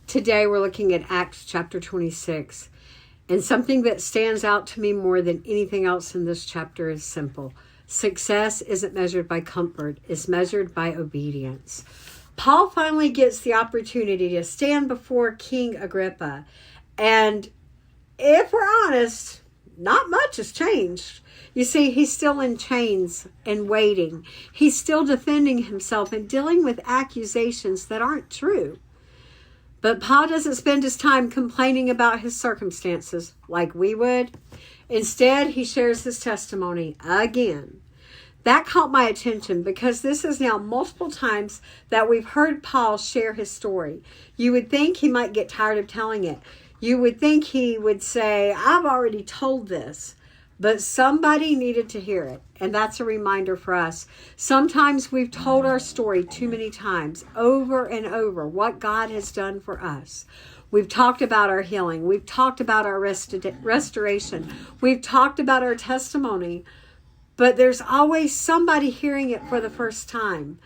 Today we're looking at Acts chapter 26. And something that stands out to me more than anything else in this chapter is simple. Success isn't measured by comfort, it's measured by obedience. Paul finally gets the opportunity to stand before King Agrippa. And if we're honest, not much has changed. You see, he's still in chains and waiting. He's still defending himself and dealing with accusations that aren't true. But Paul doesn't spend his time complaining about his circumstances like we would. Instead, he shares his testimony again. That caught my attention because this is now multiple times that we've heard Paul share his story. You would think he might get tired of telling it. You would think he would say, I've already told this. But somebody needed to hear it. And that's a reminder for us. Sometimes we've told our story too many times, over and over, what God has done for us. We've talked about our healing. We've talked about our restoration. We've talked about our testimony. But there's always somebody hearing it for the first time.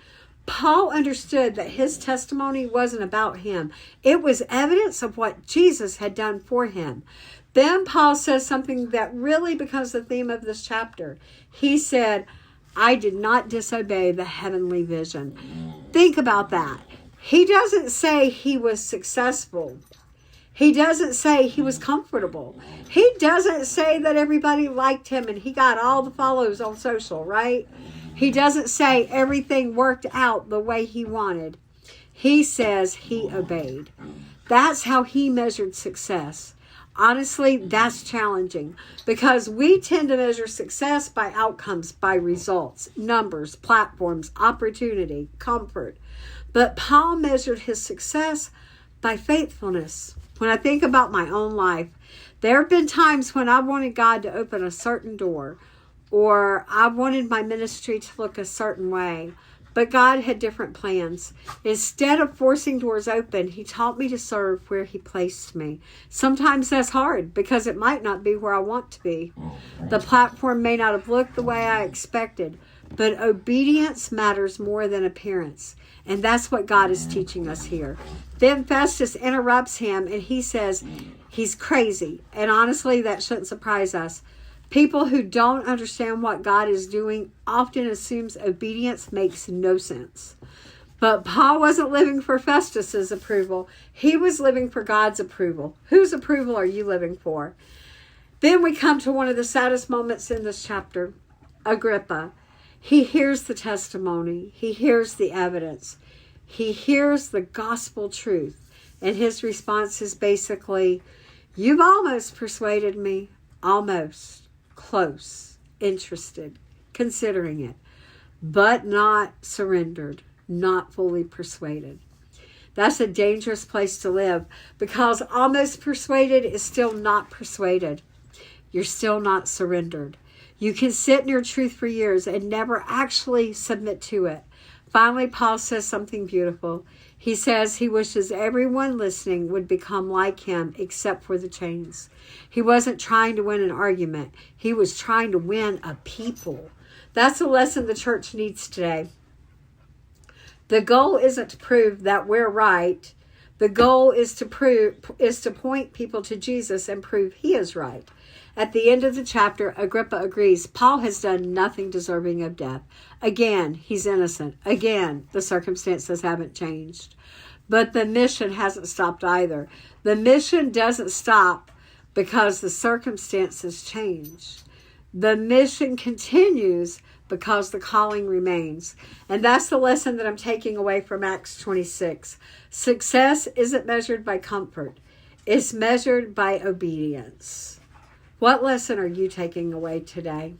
Paul understood that his testimony wasn't about him. It was evidence of what Jesus had done for him. Then Paul says something that really becomes the theme of this chapter. He said, I did not disobey the heavenly vision. Think about that. He doesn't say he was successful. He doesn't say he was comfortable. He doesn't say that everybody liked him and he got all the follows on social, right? He doesn't say everything worked out the way he wanted. He says he obeyed. That's how he measured success. Honestly, that's challenging because we tend to measure success by outcomes, by results, numbers, platforms, opportunity, comfort. But Paul measured his success by faithfulness. When I think about my own life, there have been times when I wanted God to open a certain door, or I wanted my ministry to look a certain way. But God had different plans. Instead of forcing doors open, he taught me to serve where he placed me. Sometimes that's hard because it might not be where I want to be. The platform may not have looked the way I expected, but obedience matters more than appearance. And that's what God is teaching us here. Then Festus interrupts him and he says he's crazy. And honestly, that shouldn't surprise us. People who don't understand what God is doing often assumes obedience makes no sense. But Paul wasn't living for Festus's approval. He was living for God's approval. Whose approval are you living for? Then we come to one of the saddest moments in this chapter. Agrippa. He hears the testimony. He hears the evidence. He hears the gospel truth. And his response is basically, you've almost persuaded me. Almost. Close, interested, considering it, but not surrendered, not fully persuaded. That's a dangerous place to live because almost persuaded is still not persuaded. You're still not surrendered. You can sit in your truth for years and never actually submit to it. Finally, Paul says something beautiful. He says he wishes everyone listening would become like him except for the chains. He wasn't trying to win an argument. He was trying to win a people. That's a lesson the church needs today. The goal isn't to prove that we're right. The goal is to point people to Jesus and prove he is right. At the end of the chapter, Agrippa agrees Paul has done nothing deserving of death. Again, he's innocent. Again, the circumstances haven't changed. But the mission hasn't stopped either. The mission doesn't stop because the circumstances change. The mission continues because the calling remains. And that's the lesson that I'm taking away from Acts 26. Success isn't measured by comfort. It's measured by obedience. What lesson are you taking away today?